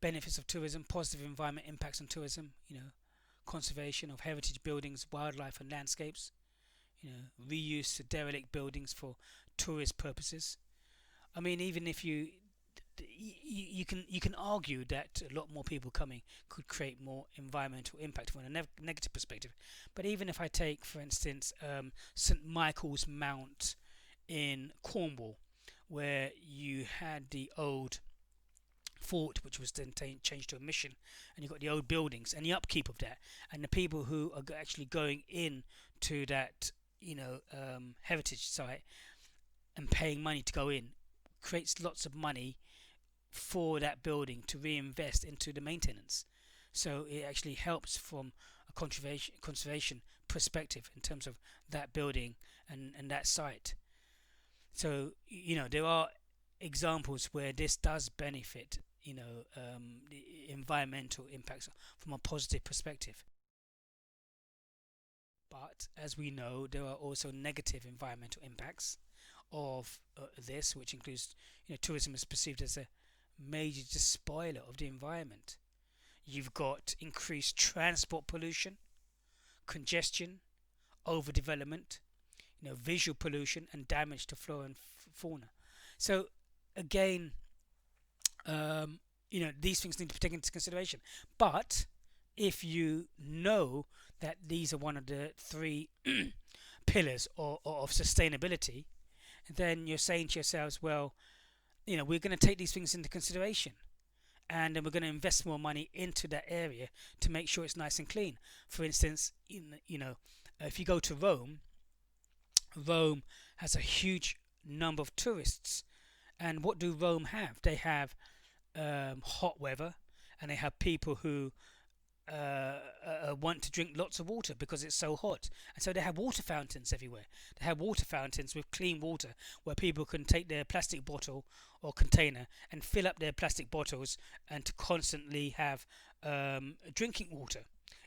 benefits of tourism, positive environment impacts on tourism, conservation of heritage buildings, wildlife and landscapes, reuse of derelict buildings for tourist purposes. I mean, even if you can argue that a lot more people coming could create more environmental impact from a negative perspective. But even if I take, for instance, St Michael's Mount in Cornwall, where you had the old fort, which was then changed to a mission, and you've got the old buildings and the upkeep of that, and the people who are actually going in to that, heritage site and paying money to go in, creates lots of money for that building to reinvest into the maintenance. So it actually helps from a conservation perspective in terms of that building and that site. So there are examples where this does benefit the environmental impacts from a positive perspective. But as we know, there are also negative environmental impacts of this, which includes, tourism is perceived as a major despoiler of the environment. You've got increased transport pollution, congestion, overdevelopment, visual pollution, and damage to flora and fauna. So again, these things need to be taken into consideration. But if you know that these are one of the three pillars of sustainability, then you're saying to yourselves, well, we're going to take these things into consideration, and then we're going to invest more money into that area to make sure it's nice and clean. For instance, if you go to Rome, Rome has a huge number of tourists, and what do Rome have? They have hot weather, and they have people who want to drink lots of water because it's so hot, and so they have water fountains everywhere. They have water fountains with clean water where people can take their plastic bottle or container and fill up their plastic bottles and to constantly have drinking water.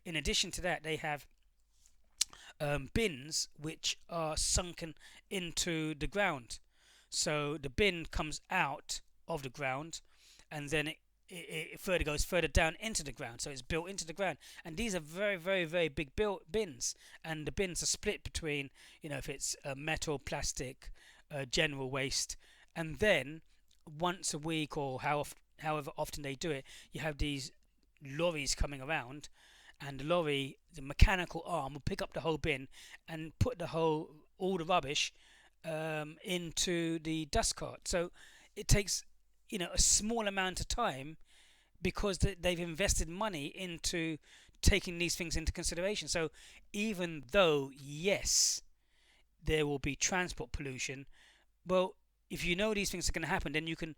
In addition to that, they have bins which are sunken into the ground, so the bin comes out of the ground, and then it further goes further down into the ground, so it's built into the ground. And these are very, very, very big bins, and the bins are split between, if it's metal, plastic, general waste, and then once a week or however often they do it, you have these lorries coming around, and the mechanical arm will pick up the whole bin and put all the rubbish into the dust cart. So it takes a small amount of time, because they've invested money into taking these things into consideration. So even though, yes, there will be transport pollution, well, if you know these things are going to happen, then you can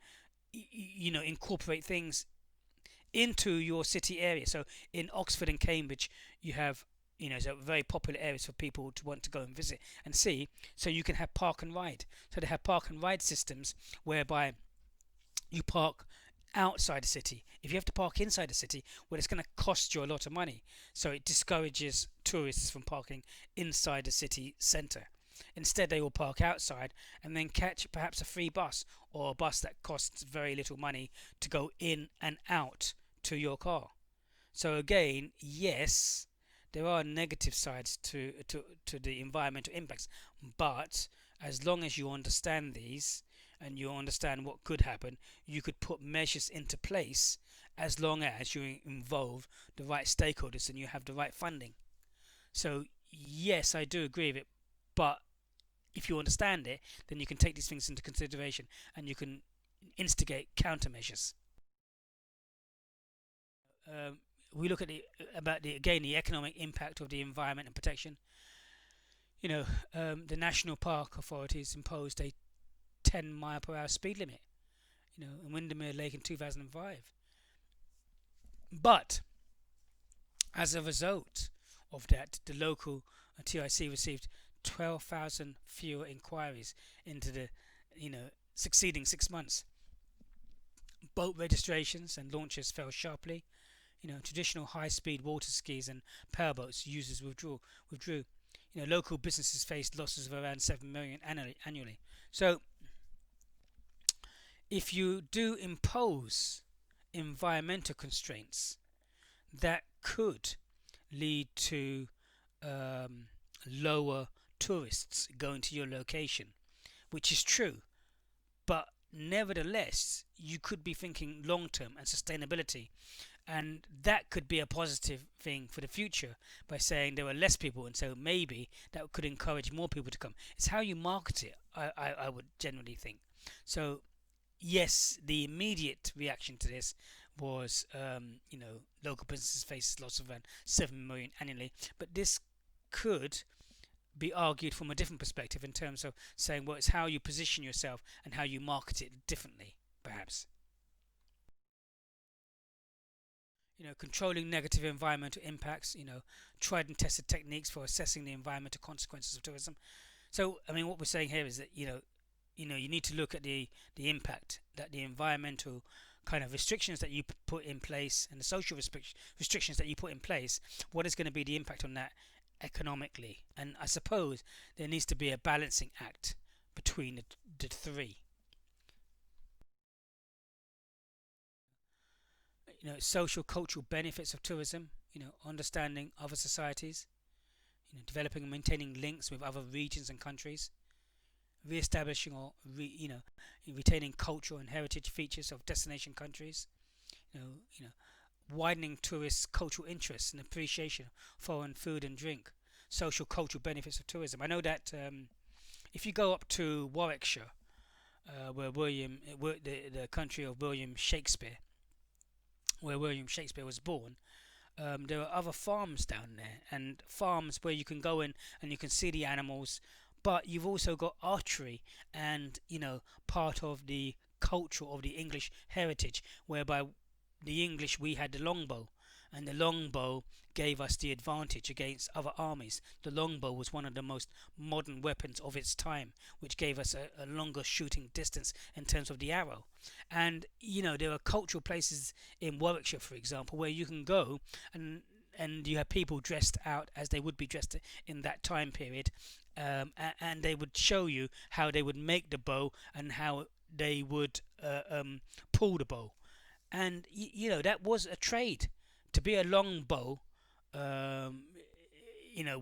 incorporate things into your city area. So in Oxford and Cambridge, you have so very popular areas for people to want to go and visit and see. So you can have park and ride. So they have park and ride systems whereby you park outside the city. If you have to park inside the city, well, it's going to cost you a lot of money. So it discourages tourists from parking inside the city centre. Instead, they will park outside and then catch perhaps a free bus, or a bus that costs very little money to go in and out to your car. So again, yes, there are negative sides to the environmental impacts, but as long as you understand these and you understand what could happen, you could put measures into place, as long as you involve the right stakeholders and you have the right funding. So yes, I do agree with it, but if you understand it, then you can take these things into consideration and you can instigate countermeasures. We look at the economic impact of the environment and protection. The national park authorities imposed a 10-mile-per-hour speed limit, in Windermere Lake in 2005. But as a result of that, the local TIC received 12,000 fewer inquiries into the succeeding 6 months. Boat registrations and launches fell sharply. Traditional high-speed water skis and powerboats users withdrew. Local businesses faced losses of around 7 million annually. So if you do impose environmental constraints that could lead to um, lower tourists going to your location, which is true. But nevertheless, you could be thinking long term and sustainability, and that could be a positive thing for the future by saying there are less people, and so maybe that could encourage more people to come. It's how you market it, I would generally think. So yes, the immediate reaction to this was, local businesses face loss of around 7 million annually, but this could be argued from a different perspective in terms of saying, well, it's how you position yourself and how you market it differently, perhaps. Controlling negative environmental impacts, tried and tested techniques for assessing the environmental consequences of tourism. So, I mean, what we're saying here is that, you need to look at the impact that the environmental kind of restrictions that you put in place and the social restrictions that you put in place, what is going to be the impact on that economically? And I suppose there needs to be a balancing act between the three. Social cultural benefits of tourism, understanding other societies, developing and maintaining links with other regions and countries, re-establishing or retaining cultural and heritage features of destination countries, widening tourists' cultural interests and appreciation of foreign food and drink, social cultural benefits of tourism. I know that if you go up to Warwickshire, where the country of William Shakespeare, where William Shakespeare was born, there are other farms down there, and farms where you can go in and you can see the animals, but you've also got archery and part of the culture of the English heritage, whereby the English, we had the longbow, and the longbow gave us the advantage against other armies. The longbow was one of the most modern weapons of its time, which gave us a longer shooting distance in terms of the arrow. And there are cultural places in Warwickshire, for example, where you can go and you have people dressed out as they would be dressed in that time period, and they would show you how they would make the bow and how they would pull the bow. And that was a trade. To be a longbow, um,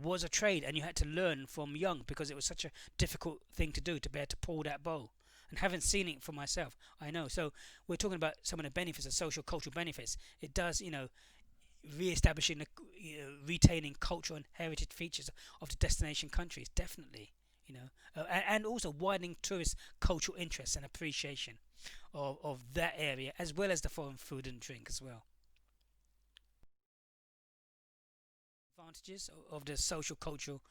was a trade, and you had to learn from young because it was such a difficult thing to do, to be able to pull that bow. And having seen it for myself, I know. So we're talking about some of the benefits, the social cultural benefits. It does, re-establishing, retaining cultural and heritage features of the destination countries, definitely. And also widening tourist cultural interests and appreciation of that area, as well as the foreign food and drink as well. Advantages of the social cultural,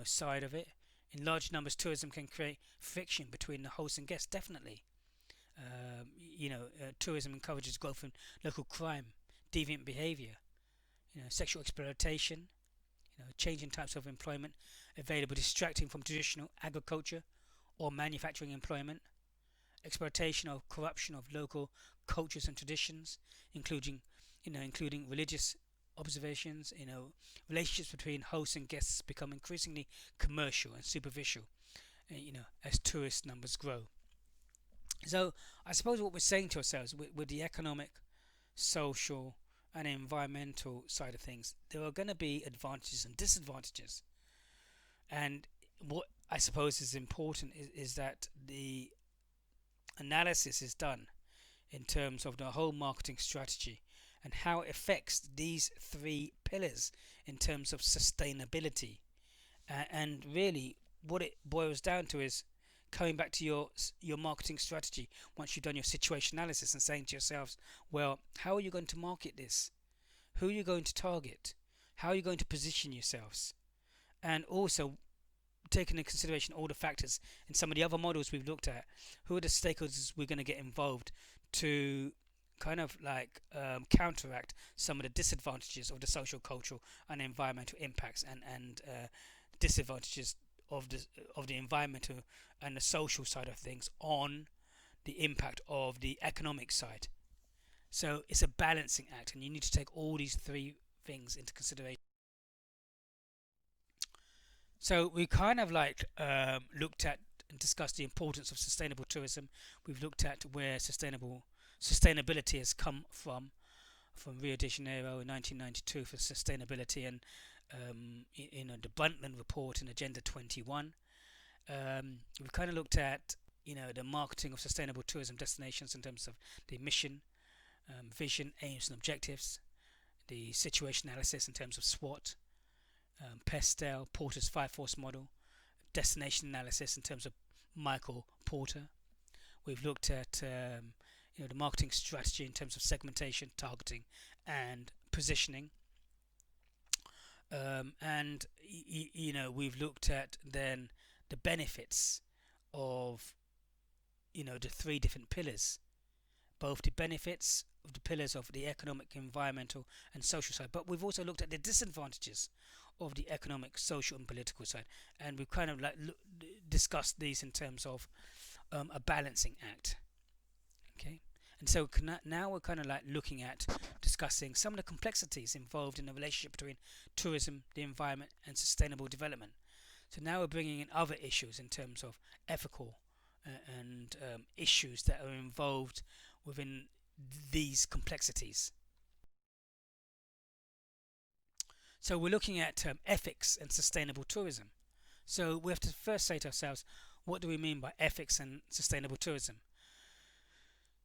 side of it. In large numbers, tourism can create friction between the host and guests. Definitely. Tourism encourages growth in local crime, deviant behaviour, sexual exploitation, changing types of employment available, distracting from traditional agriculture or manufacturing employment, exploitation of corruption of local cultures and traditions, including religious observations. Relationships between hosts and guests become increasingly commercial and superficial, as tourist numbers grow. So I suppose what we're saying to ourselves with the economic, social, and environmental side of things, there are going to be advantages and disadvantages. And what I suppose is important is that the analysis is done in terms of the whole marketing strategy and how it affects these three pillars in terms of sustainability. And really, what it boils down to is coming back to your marketing strategy once you've done your situation analysis and saying to yourselves, well, how are you going to market this? Who are you going to target? How are you going to position yourselves? And also taking into consideration all the factors in some of the other models we've looked at, who are the stakeholders we're going to get involved to kind of like counteract some of the disadvantages of the social, cultural, and environmental impacts, and disadvantages of the environmental and the social side of things on the impact of the economic side. So it's a balancing act, and you need to take all these three things into consideration. So we kind of like looked at and discussed the importance of sustainable tourism. We've looked at where sustainable sustainability has come from Rio de Janeiro in 1992 for sustainability, and the Brundtland report in Agenda 21. We've kind of looked at the marketing of sustainable tourism destinations in terms of the mission, vision, aims, and objectives, the situation analysis in terms of SWOT, Pestel, Porter's 5 Force model, destination analysis in terms of Michael Porter. We've looked at the marketing strategy in terms of segmentation, targeting, and positioning. And we've looked at then the benefits of the 3 different pillars, both the benefits of the pillars of the economic, environmental, and social side, but we've also looked at the disadvantages of the economic, social, and political side, and we've kind of discussed these in terms of a balancing act. Okay, and so now we're kind of looking at discussing some of the complexities involved in the relationship between tourism, the environment, and sustainable development. So now we're bringing in other issues in terms of ethical and issues that are involved within these complexities. So we're looking at ethics and sustainable tourism. So we have to first say to ourselves, what do we mean by ethics and sustainable tourism?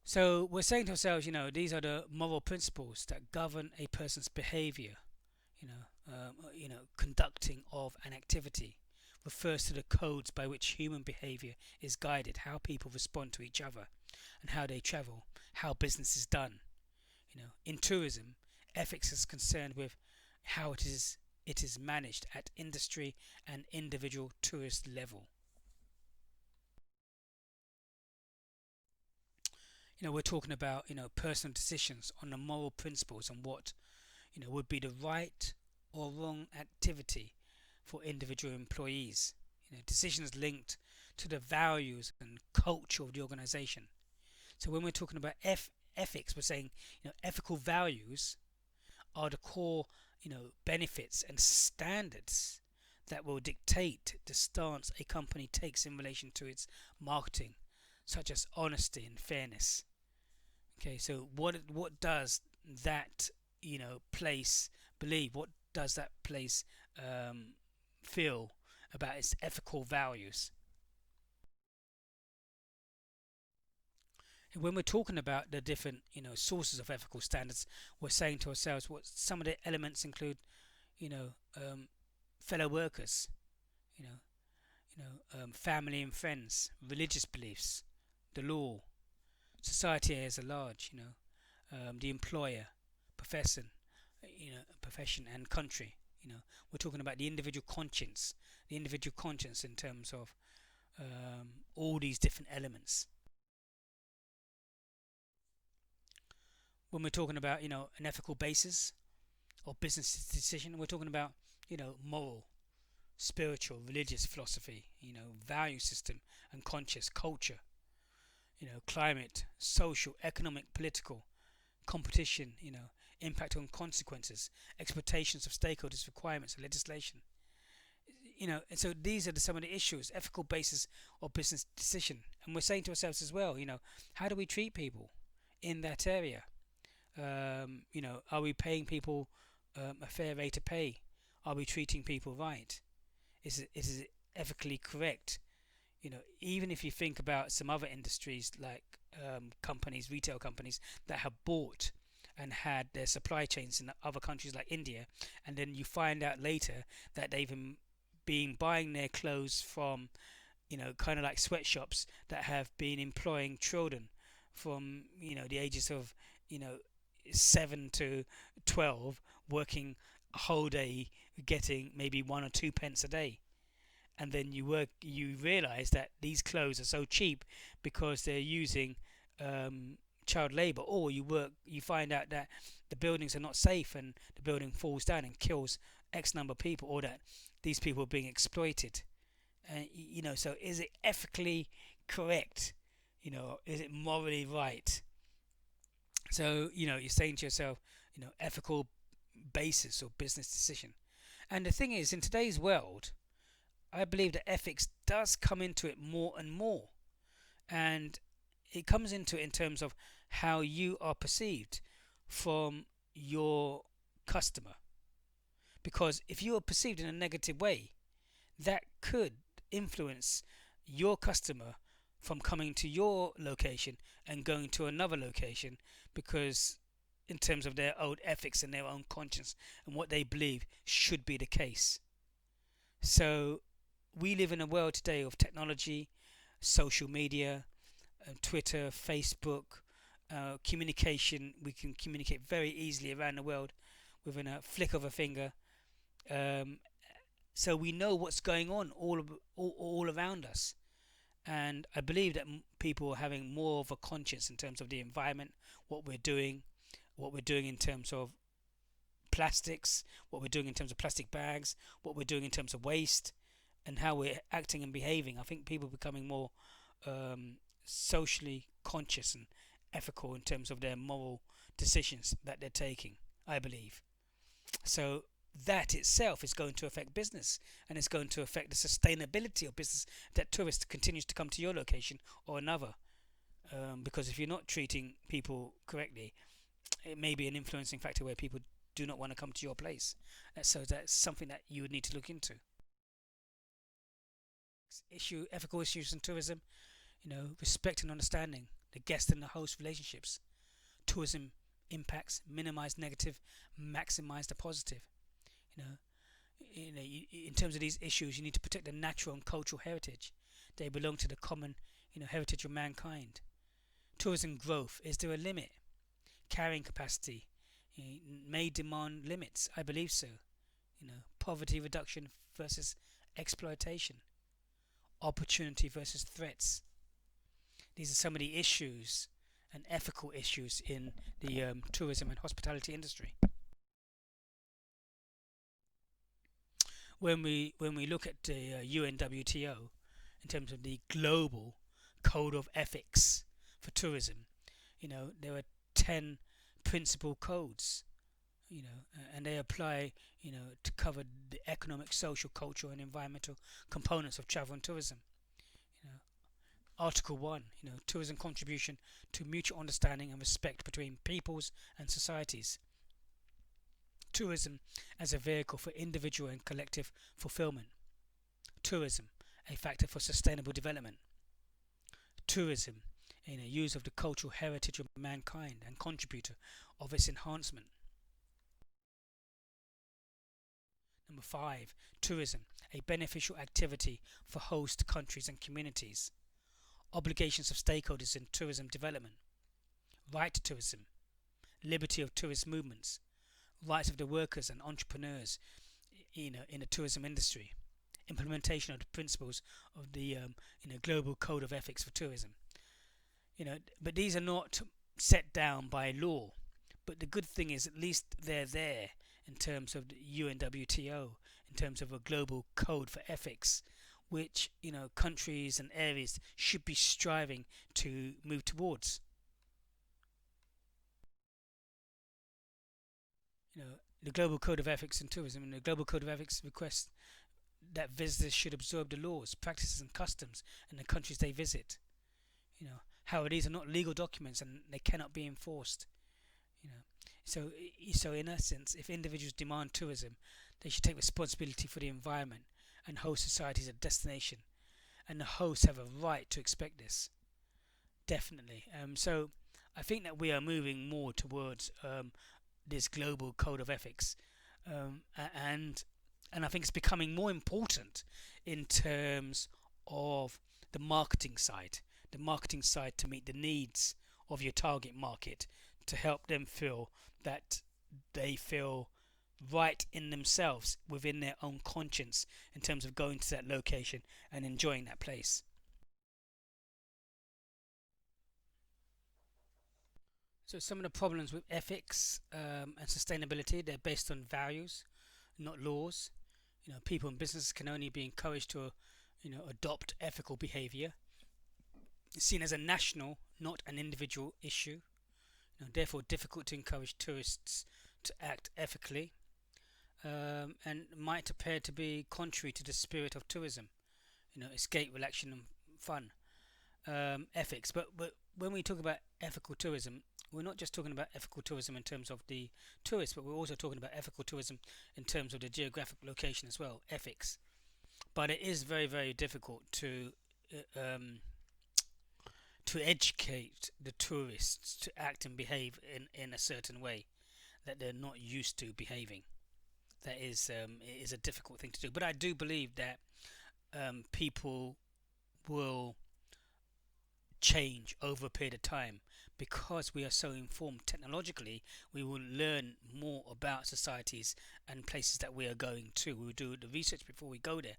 So we're saying to ourselves, these are the moral principles that govern a person's behavior. Conducting of an activity refers to the codes by which human behavior is guided, how people respond to each other, and how they travel, how business is done. In tourism, ethics is concerned with how it is managed at industry and individual tourist level. We're talking about personal decisions on the moral principles and what would be the right or wrong activity for individual employees. Decisions linked to the values and culture of the organization. So when we're talking about ethics, we're saying ethical values are the core benefits and standards that will dictate the stance a company takes in relation to its marketing, such as honesty and fairness. Okay, so what does that place believe? What does that place feel about its ethical values? And when we're talking about the different sources of ethical standards, we're saying to ourselves what some of the elements include. Fellow workers, family and friends, religious beliefs, the law, society as a large, the employer, profession, and country. We're talking about the individual conscience in terms of all these different elements. When we're talking about an ethical basis or business decision, we're talking about moral, spiritual, religious philosophy, value system and conscious culture, climate, social, economic, political, competition, impact on consequences, expectations of stakeholders, requirements and legislation. And so these are some of the issues, ethical basis of business decision. And we're saying to ourselves as well, how do we treat people in that area? Are we paying people a fair rate of pay? Are we treating people right? Is it ethically correct? Even if you think about some other industries like companies, retail companies that have bought and had their supply chains in other countries like India, and then you find out later that they've been buying their clothes from kind of like sweatshops that have been employing children from the ages of 7 to 12, working a whole day, getting maybe 1 or 2 pence a day. And then you realize that these clothes are so cheap because they're using child labor, or you find out that the buildings are not safe and the building falls down and kills X number of people, or that these people are being exploited. So is it ethically correct? Is it morally right? So you're saying to yourself, ethical basis or business decision. And the thing is, in today's world, I believe that ethics does come into it more and more. And it comes into it in terms of how you are perceived from your customer. Because if you are perceived in a negative way, that could influence your customer from coming to your location and going to another location, because in terms of their own ethics and their own conscience and what they believe should be the case. So we live in a world today of technology, social media, Twitter, Facebook, communication. We can communicate very easily around the world within a flick of a finger. Um, so we know what's going on all around us. And I believe that people are having more of a conscience in terms of the environment, what we're doing, in terms of plastics, what we're doing in terms of plastic bags, what we're doing in terms of waste, and how we're acting and behaving. I think people are becoming more socially conscious and ethical in terms of their moral decisions that they're taking, I believe. So that itself is going to affect business, and it's going to affect the sustainability of business, that tourist continues to come to your location or another. Because if you're not treating people correctly, it may be an influencing factor where people do not want to come to your place. So that's something that you would need to look into. Ethical issues in tourism, respect and understanding the guest and the host relationships. Tourism impacts minimize negative, maximize the positive. You know, in terms of these issues, you need to protect the natural and cultural heritage. They belong to the common, heritage of mankind. Tourism growth, is there a limit? Carrying capacity, may demand limits. I believe so. Poverty reduction versus exploitation. Opportunity versus threats. These are some of the issues and ethical issues in the tourism and hospitality industry. When we look at the UNWTO in terms of the global code of ethics for tourism, there are 10 principal codes, and they apply, to cover the economic, social, cultural, and environmental components of travel and tourism. You know, Article 1, tourism contribution to mutual understanding and respect between peoples and societies. Tourism as a vehicle for individual and collective fulfillment. Tourism, a factor for sustainable development. Tourism, use of the cultural heritage of mankind and contributor of its enhancement. Number 5, tourism, a beneficial activity for host countries and communities. Obligations of stakeholders in tourism development. Right to tourism. Liberty of tourist movements. Rights of the workers and entrepreneurs, in the tourism industry. Implementation of the principles of the global code of ethics for tourism. But these are not set down by law. But the good thing is, at least they're there in terms of the UNWTO, in terms of a global code for ethics, which countries and areas should be striving to move towards. The Global Code of Ethics in Tourism, and the Global Code of Ethics requests that visitors should observe the laws, practices, and customs in the countries they visit. However, these are not legal documents and they cannot be enforced. So in essence, if individuals demand tourism, they should take responsibility for the environment and host society as a destination, and the hosts have a right to expect this. Definitely. So I think that we are moving more towards this global code of ethics, and I think it's becoming more important in terms of the marketing side to meet the needs of your target market, to help them feel that they feel right in themselves, within their own conscience, in terms of going to that location and enjoying that place. So some of the problems with ethics and sustainability, they're based on values, not laws. People and businesses can only be encouraged to, adopt ethical behavior. It's seen as a national, not an individual issue. Therefore, difficult to encourage tourists to act ethically, and might appear to be contrary to the spirit of tourism. Escape, relaxation, and fun. Ethics, but when we talk about ethical tourism, we're not just talking about ethical tourism in terms of the tourists, but we're also talking about ethical tourism in terms of the geographic location as well, ethics. But it is very, very difficult uh, um, to educate the tourists to act and behave in a certain way that they're not used to behaving. That is, it is a difficult thing to do. But I do believe that people will change over a period of time because we are so informed technologically. We will learn more about societies and places that we are going to. We will do the research before we go there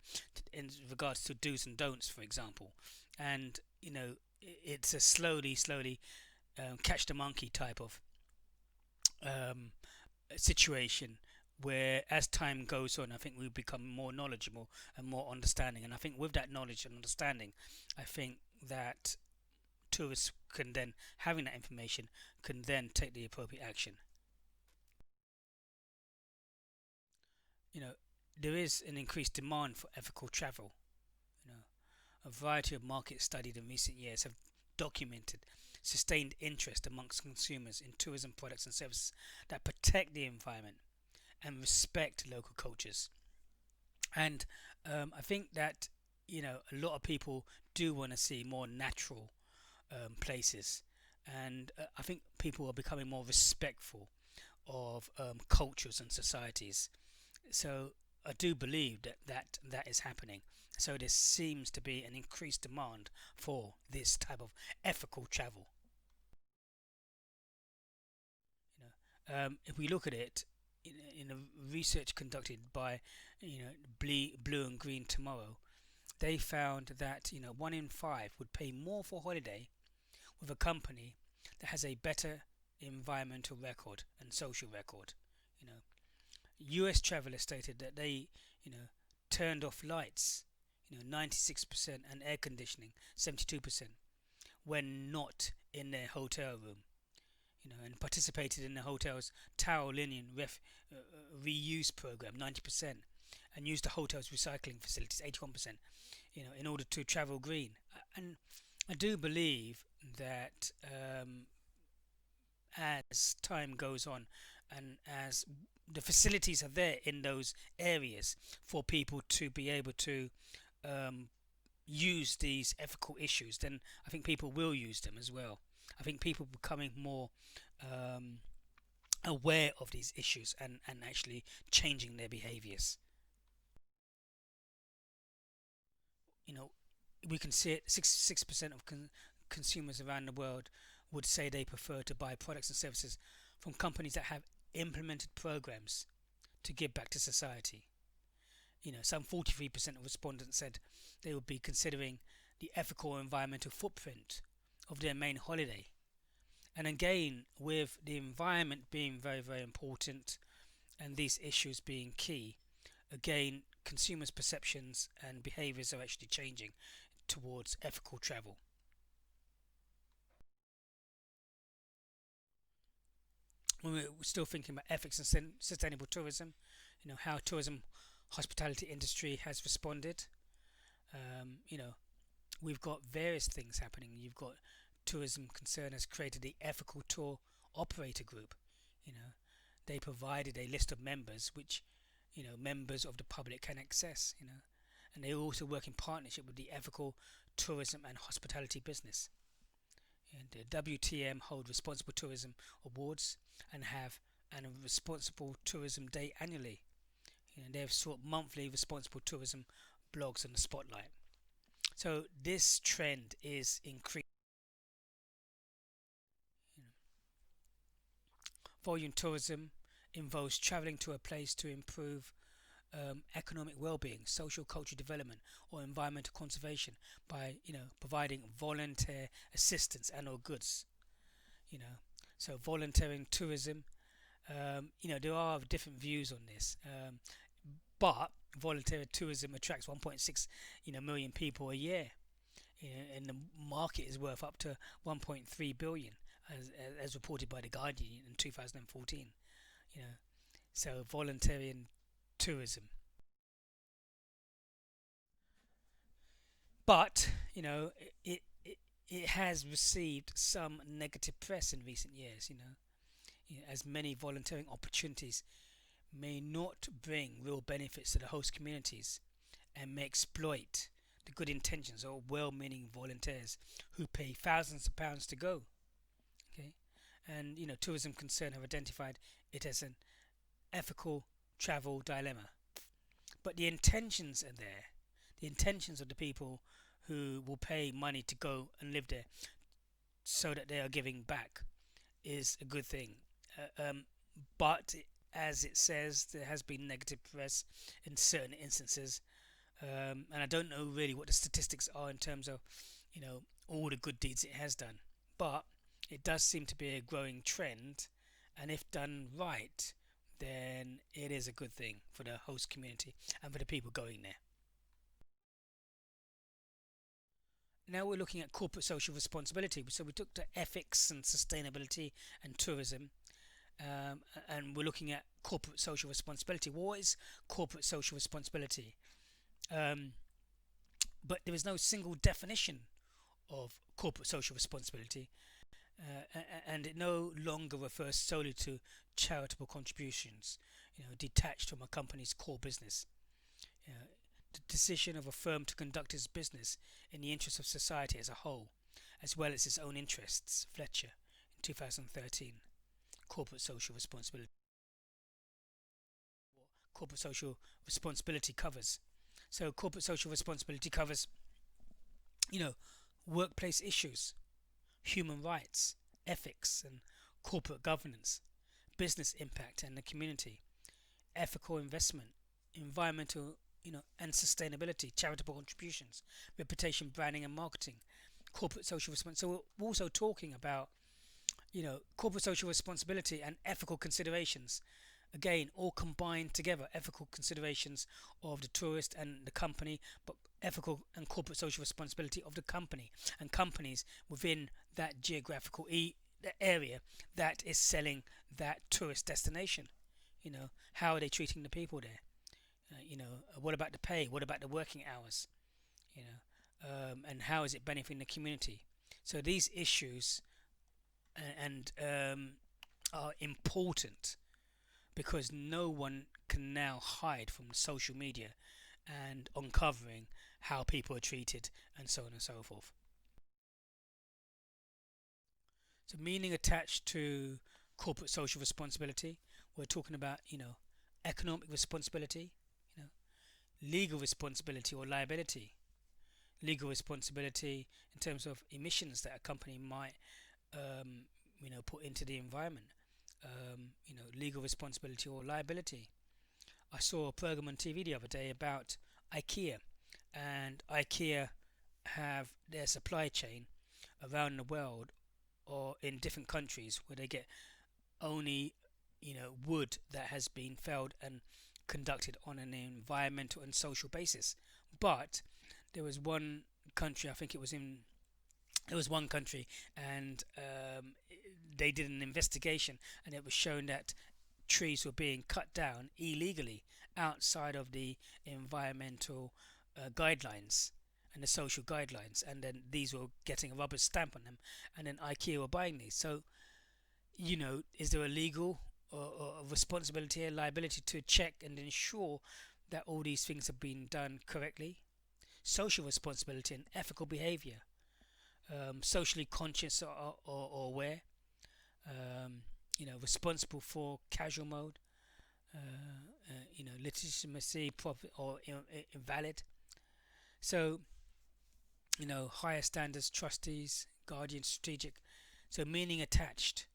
in regards to do's and don'ts, for example. And it's a slowly catch the monkey type of um, situation where as time goes on, I think we become more knowledgeable and more understanding. And I think with that knowledge and understanding, I think that tourists can then, having that information, can then take the appropriate action. You know, there is an increased demand for ethical travel. You know, a variety of markets studied in recent years have documented sustained interest amongst consumers in tourism products and services that protect the environment and respect local cultures. And I think that a lot of people do want to see more natural places, and I think people are becoming more respectful of cultures and societies. So I do believe that is happening. So there seems to be an increased demand for this type of ethical travel. If we look at it in a research conducted by Blue and Green Tomorrow, they found that 1 in 5 would pay more for holiday with a company that has a better environmental record and social record. You know, U.S. travelers stated that they, you know, turned off lights, 96%, and air conditioning, 72%, when not in their hotel room. And participated in the hotel's towel linen reuse program, 90%, and used the hotel's recycling facilities, 81%, in order to travel green. And I do believe that as time goes on and as the facilities are there in those areas for people to be able to um, use these ethical issues, then I think people will use them as well. I think people becoming more um, aware of these issues and actually changing their behaviors. You know, we can see it 66% of consumers around the world would say they prefer to buy products and services from companies that have implemented programs to give back to society. Some 43% of respondents said they would be considering the ethical or environmental footprint of their main holiday. And again, with the environment being very, very important and these issues being key, again, consumers' perceptions and behaviors are actually changing towards ethical travel. When we're still thinking about ethics and sustainable tourism, how tourism hospitality industry has responded. You know, we've got various things happening. You've got tourism concern has created the ethical tour operator group. You know, they provided a list of members which members of the public can access. And they also work in partnership with the ethical tourism and hospitality business. And the WTM hold responsible tourism awards and have a responsible tourism day annually. They have sought monthly responsible tourism blogs in the spotlight. So this trend is increasing. You know, volume tourism involves traveling to a place to improve economic well-being, social cultural development, or environmental conservation by providing volunteer assistance and or goods. You know, so volunteering tourism. There are different views on this, but voluntary tourism attracts 1.6 million people a year, and the market is worth up to 1.3 billion, as reported by the Guardian in 2014. You know, so voluntary tourism. But it it has received some negative press in recent years, as many volunteering opportunities may not bring real benefits to the host communities and may exploit the good intentions of well-meaning volunteers who pay thousands of pounds to go. Okay, and tourism concern have identified it as an ethical travel dilemma. But the intentions are there. The intentions of the people who will pay money to go and live there so that they are giving back is a good thing. But as it says, there has been negative press in certain instances, and I don't know really what the statistics are in terms of, all the good deeds it has done. But it does seem to be a growing trend, and if done right, then it is a good thing for the host community and for the people going there. Now we're looking at corporate social responsibility. So we took the ethics and sustainability and tourism, and we're looking at corporate social responsibility. What is corporate social responsibility? Um, but there is no single definition of corporate social responsibility, and it no longer refers solely to charitable contributions, detached from a company's core business. You know, the decision of a firm to conduct its business in the interest of society as a whole, as well as its own interests. Fletcher, in 2013. Corporate social responsibility. Corporate social responsibility covers. So corporate social responsibility covers, you know, workplace issues, human rights, ethics and corporate governance, business impact and the community, ethical investment, environmental, and sustainability, charitable contributions, reputation, branding and marketing, corporate social responsibility. So we're also talking about, corporate social responsibility and ethical considerations. Again, all combined together, ethical considerations of the tourist and the company, but ethical and corporate social responsibility of the company and companies within that geographical the area that is selling that tourist destination. How are they treating the people there? What about the pay? What about the working hours? And how is it benefiting the community? So these issues and are important because no one can now hide from social media and uncovering how people are treated and so on and so forth. So meaning attached to corporate social responsibility, we're talking about, economic responsibility, you know, legal responsibility or liability. Legal responsibility in terms of emissions that a company might, put into the environment. Legal responsibility or liability. I saw a program on TV the other day about IKEA, and IKEA have their supply chain around the world or in different countries where they get only wood that has been felled and conducted on an environmental and social basis. But there was one country, I think it was one country, and they did an investigation, and it was shown that trees were being cut down illegally outside of the environmental guidelines and the social guidelines, and then these were getting a rubber stamp on them, and then IKEA were buying these. So, is there a legal or a responsibility, a liability to check and ensure that all these things have been done correctly? Social responsibility and ethical behavior, socially conscious or aware, responsible for casual mode, legitimacy, profit or invalid. So, higher standards, trustees, guardians, strategic. So meaning attached,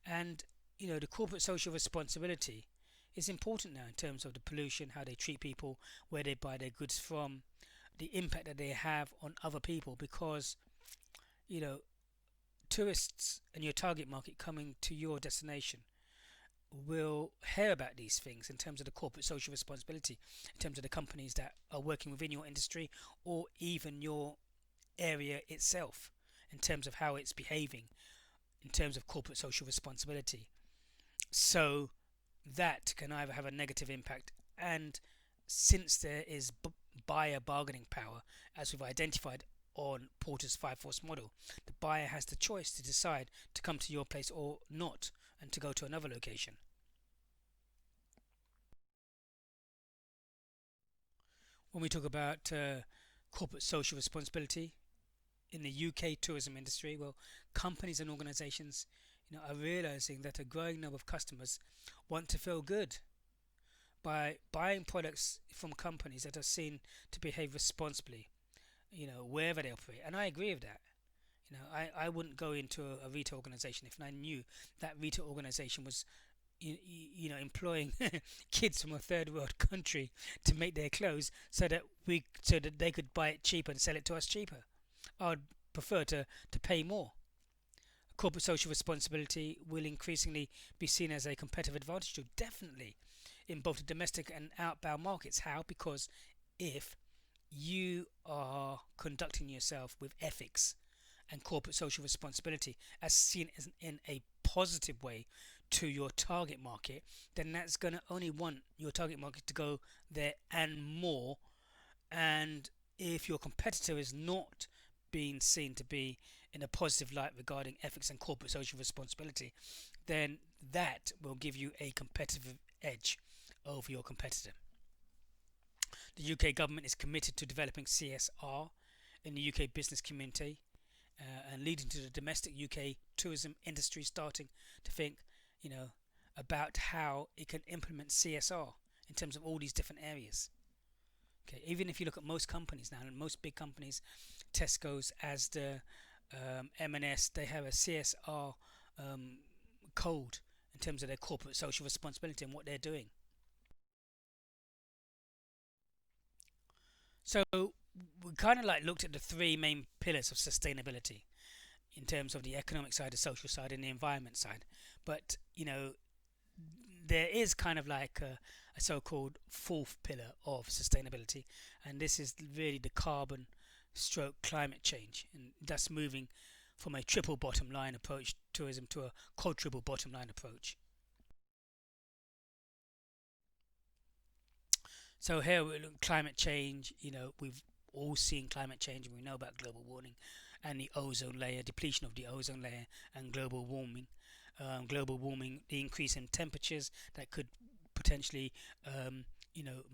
and the corporate social responsibility is important now in terms of the pollution, how they treat people, where they buy their goods from, the impact that they have on other people, because tourists and your target market coming to your destination will hear about these things in terms of the corporate social responsibility, in terms of the companies that are working within your industry or even your area itself, in terms of how it's behaving in terms of corporate social responsibility. So that can either have a negative impact, and since there is buyer bargaining power, as we've identified on Porter's 5 force model. The buyer has the choice to decide to come to your place or not, and to go to another location. When we talk about corporate social responsibility in the UK tourism industry, well, companies and organisations, are realising that a growing number of customers want to feel good by buying products from companies that are seen to behave responsibly, wherever they operate. And I agree with that. I wouldn't go into a retail organization if I knew that retail organization was, employing kids from a third world country to make their clothes so that they could buy it cheaper and sell it to us cheaper. I'd prefer to pay more. Corporate social responsibility will increasingly be seen as a competitive advantage to definitely in both the domestic and outbound markets. How? Because if you are conducting yourself with ethics and corporate social responsibility as seen as in a positive way to your target market, then that's going to only want your target market to go there and more. And if your competitor is not being seen to be in a positive light regarding ethics and corporate social responsibility, then that will give you a competitive edge over your competitor. The UK government is committed to developing CSR in the UK business community, and leading to the domestic UK tourism industry starting to think, about how it can implement CSR in terms of all these different areas. Okay, even if you look at most companies now, and most big companies, Tesco's, Asda, M&S, they have a CSR code in terms of their corporate social responsibility and what they're doing. So we kind of like looked at the three main pillars of sustainability in terms of the economic side, the social side, and the environment side. But there is kind of like a so-called fourth pillar of sustainability, and this is really the carbon stroke climate change, and thus moving from a triple bottom line approach tourism to a quadruple bottom line approach. So here we look at climate change. We've all seen climate change, and we know about global warming and the ozone layer, depletion of the ozone layer, and global warming. Global warming, the increase in temperatures that could potentially,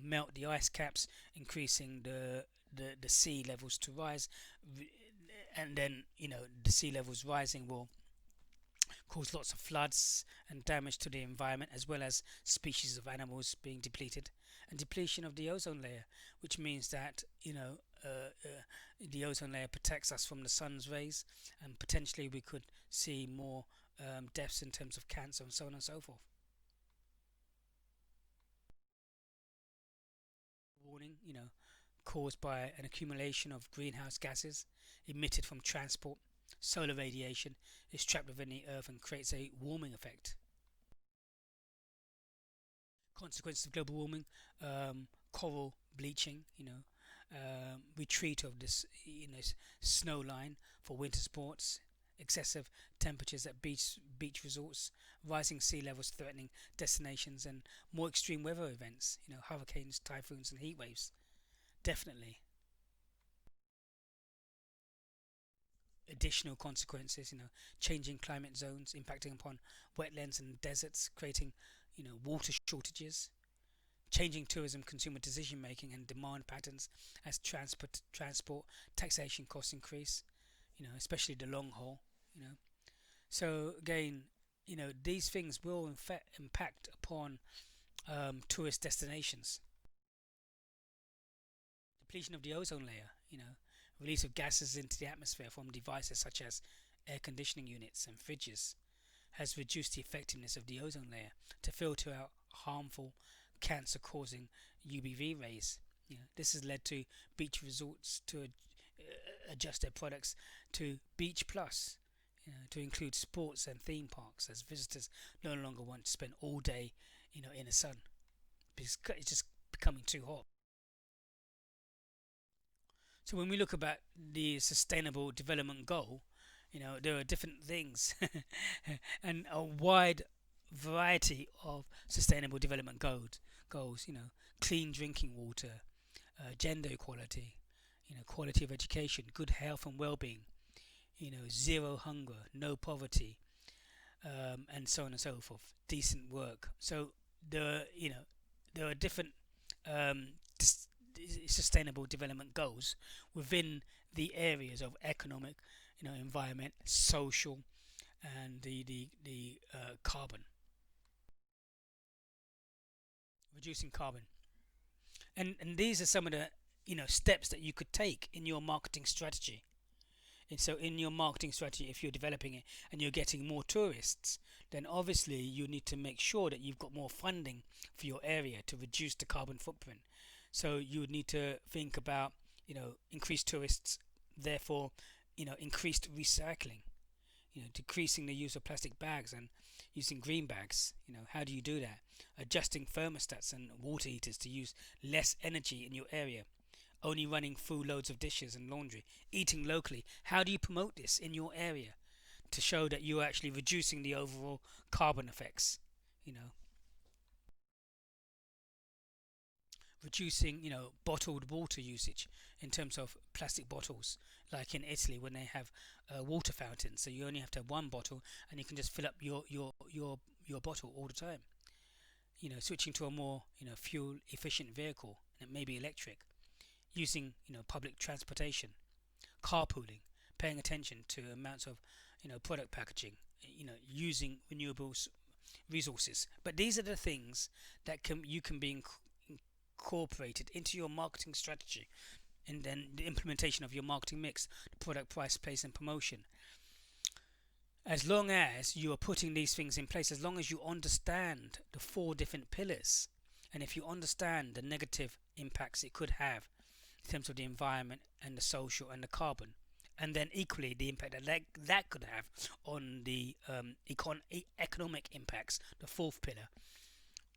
melt the ice caps, increasing the sea levels to rise, and then the sea levels rising will cause lots of floods and damage to the environment, as well as species of animals being depleted, and depletion of the ozone layer, which means that the ozone layer protects us from the sun's rays, and potentially we could see more deaths in terms of cancer and so on and so forth. Warning, caused by an accumulation of greenhouse gases emitted from transport. Solar radiation is trapped within the earth and creates a warming effect. Consequences of global warming: coral bleaching, retreat of this, snow line for winter sports, excessive temperatures at beach resorts, rising sea levels threatening destinations, and more extreme weather events, hurricanes, typhoons, and heat waves. Definitely. Additional consequences, changing climate zones impacting upon wetlands and deserts, creating, water shortages, changing tourism consumer decision making and demand patterns as transport taxation costs increase, especially the long haul. So again, these things will in fact impact upon tourist destinations. Depletion of the ozone layer, release of gases into the atmosphere from devices such as air conditioning units and fridges has reduced the effectiveness of the ozone layer to filter out harmful cancer-causing UVB rays. This has led to beach resorts to adjust their products to Beach Plus, to include sports and theme parks, as visitors no longer want to spend all day, in the sun because it's just becoming too hot. So when we look about the Sustainable Development Goal, there are different things and a wide variety of Sustainable Development goals. Clean drinking water, gender equality, quality of education, good health and well-being, zero hunger, no poverty, and so on and so forth, decent work. So there, there are different um, sustainable development goals within the areas of economic, environment, social, and the carbon, reducing carbon. And these are some of the steps that you could take in your marketing strategy. And so in your marketing strategy, if you're developing it and you're getting more tourists, then obviously you need to make sure that you've got more funding for your area to reduce the carbon footprint. So you would need to think about, increased tourists, therefore, increased recycling, decreasing the use of plastic bags and using green bags. How do you do that? Adjusting thermostats and water heaters to use less energy in your area, only running full loads of dishes and laundry, eating locally. How do you promote this in your area to show that you're actually reducing the overall carbon effects? You know, Reducing, bottled water usage in terms of plastic bottles, like in Italy when they have water fountains. So you only have to have one bottle, and you can just fill up your bottle all the time. Switching to a more fuel efficient vehicle, and it may be electric. Using public transportation, carpooling, paying attention to amounts of product packaging, using renewables resources. But these are the things that you can be incorporated into your marketing strategy, and then the implementation of your marketing mix, the product, price, place, and promotion. As long as you are putting these things in place, as long as you understand the four different pillars, and if you understand the negative impacts it could have in terms of the environment and the social and the carbon, and then equally the impact that could have on the economic impacts, the fourth pillar,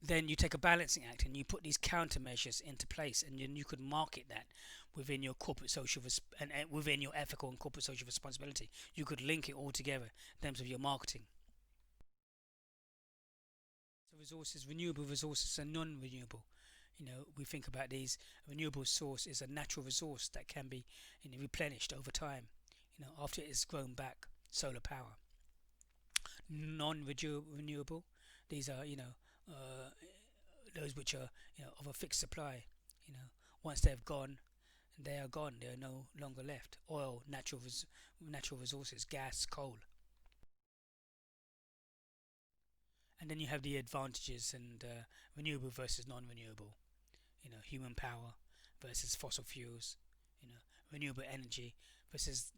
then you take a balancing act and you put these countermeasures into place, and then you could market that within your corporate social and within your ethical and corporate social responsibility. You could link it all together in terms of your marketing. So resources, renewable resources and non-renewable. We think about these. A renewable source is a natural resource that can be replenished over time, after it is grown back. Solar power. Non-renewable, these are uh, those which are of a fixed supply. Once they've gone, they are gone. They are no longer left. Oil, natural resources, gas, coal. And then you have the advantages and renewable versus non-renewable. Human power versus fossil fuels. Renewable energy versus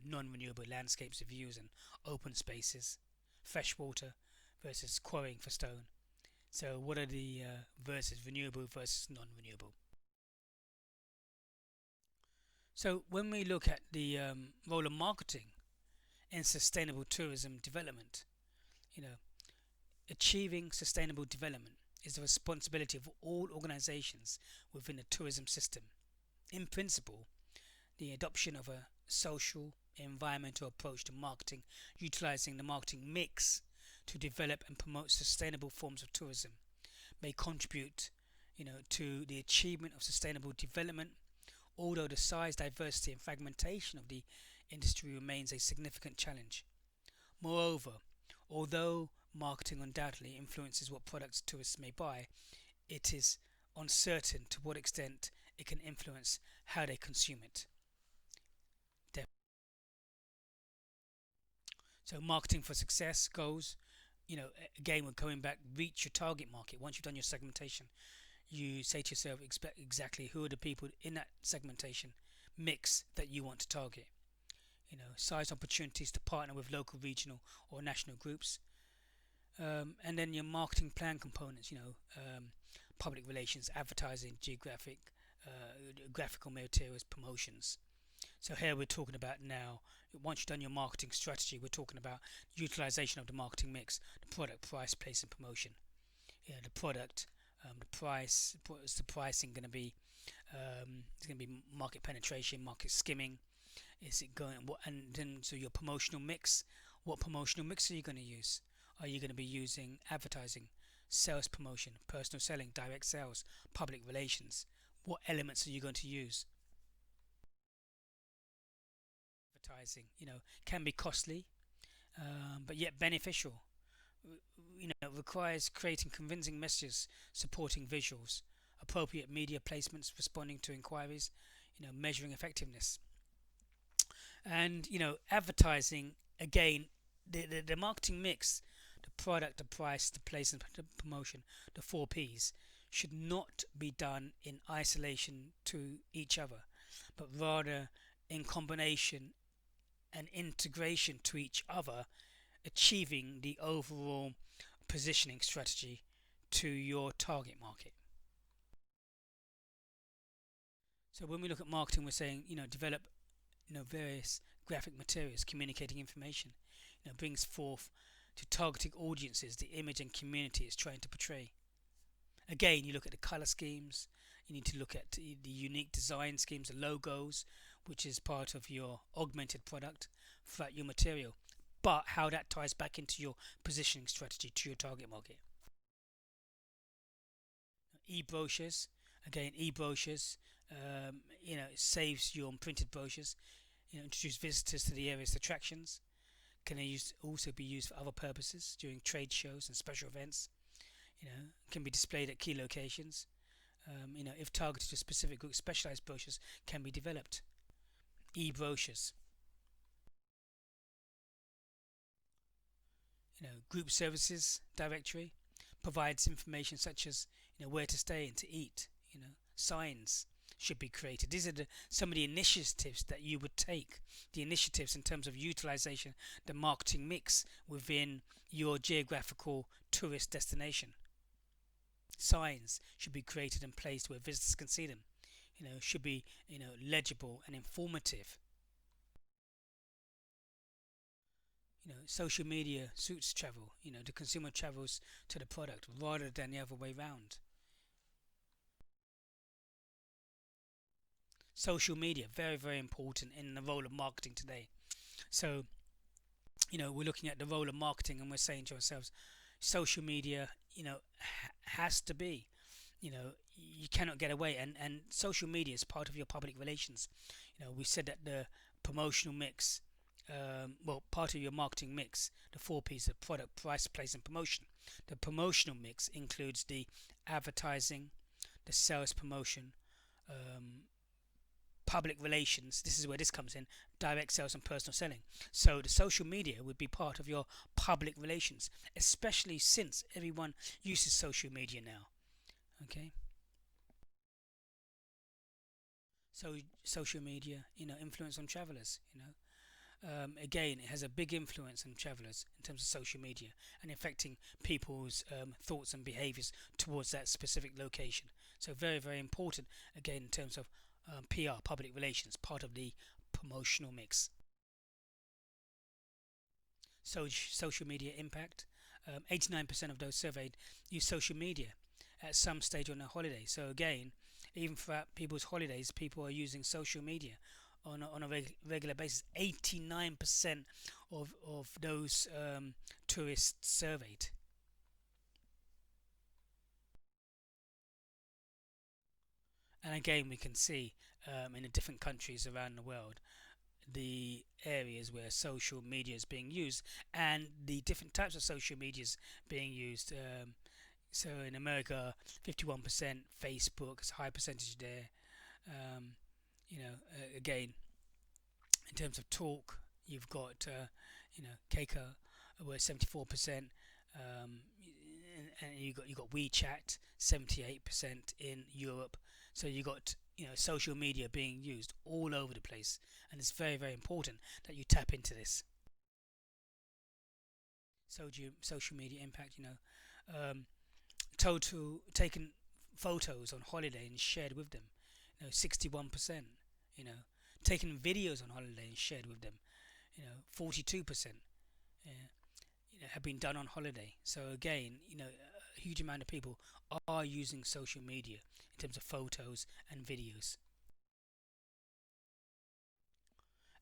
non-renewable landscapes of views and open spaces. Fresh water versus quarrying for stone. So what are the versus renewable versus non-renewable? So when we look at the role of marketing in sustainable tourism development, you know, achieving sustainable development is the responsibility of all organizations within the tourism system. In principle, the adoption of a social, environmental approach to marketing, utilizing the marketing mix to develop and promote sustainable forms of tourism, may contribute, to the achievement of sustainable development. Although the size, diversity, and fragmentation of the industry remains a significant challenge. Moreover, although marketing undoubtedly influences what products tourists may buy, it is uncertain to what extent it can influence how they consume it. So marketing for success goes, again, we're coming back, reach your target market. Once you've done your segmentation, you say to yourself exactly who are the people in that segmentation mix that you want to target. Size opportunities to partner with local, regional, or national groups. And then your marketing plan components, public relations, advertising, graphical materials, promotions. So here we're talking about now, once you've done your marketing strategy, we're talking about utilization of the marketing mix, the product, price, place, and promotion. The product, the price, what's the pricing going to be? It's going to be market penetration, market skimming. Is it going? And then so your promotional mix. What promotional mix are you going to use? Are you going to be using advertising, sales promotion, personal selling, direct sales, public relations? What elements are you going to use? advertising, can be costly, but yet beneficial. Requires creating convincing messages, supporting visuals, appropriate media placements, responding to inquiries, measuring effectiveness. And advertising, again, the marketing mix, the product, the price, the place, and the promotion, the 4Ps, should not be done in isolation to each other, but rather in combination and integration to each other, achieving the overall positioning strategy to your target market. So when we look at marketing, we're saying, develop, various graphic materials communicating information, brings forth to targeting audiences the image and community it's trying to portray. Again, you look at the color schemes, you need to look at the unique design schemes, the logos, which is part of your augmented product throughout your material, but how that ties back into your positioning strategy to your target market. E-brochures, again, e-brochures, it saves you on printed brochures, introduce visitors to the area's attractions, can also be used for other purposes during trade shows and special events, can be displayed at key locations, if targeted to a specific group, specialized brochures can be developed. E-brochures. Group services directory provides information such as where to stay and to eat. Signs should be created. These are some of the initiatives that you would take. The initiatives in terms of utilization, the marketing mix within your geographical tourist destination. Signs should be created and placed where visitors can see them. Should be legible and informative. Social media suits travel. The consumer travels to the product rather than the other way round. Social media, very, very important in the role of marketing today. So, we're looking at the role of marketing and we're saying to ourselves, social media, has to be, you cannot get away. And social media is part of your public relations. We said that the promotional mix, part of your marketing mix, the 4Ps of product, price, place, and promotion. The promotional mix includes the advertising, the sales promotion, public relations. This is where this comes in, direct sales and personal selling. So the social media would be part of your public relations, especially since everyone uses social media now. Okay. So social media, influence on travelers, again, it has a big influence on travelers in terms of social media and affecting people's thoughts and behaviors towards that specific location. So very, very important, again, in terms of PR, public relations, part of the promotional mix. So social media impact, 89% of those surveyed use social media at some stage on their holiday. So again, even throughout people's holidays, people are using social media on a regular basis. 89% of those tourists surveyed. And again, we can see in the different countries around the world the areas where social media is being used and the different types of social medias being used. So in America, 51% Facebook, it's a high percentage there. Again, in terms of talk, you've got Keiko, where 74%, and you got WeChat, 78% in Europe. So you got social media being used all over the place, and it's very, very important that you tap into this. Social media impact, total taken photos on holiday and shared with them, 61%. Taken videos on holiday and shared with them, 42%. Have been done on holiday. So again, a huge amount of people are using social media in terms of photos and videos.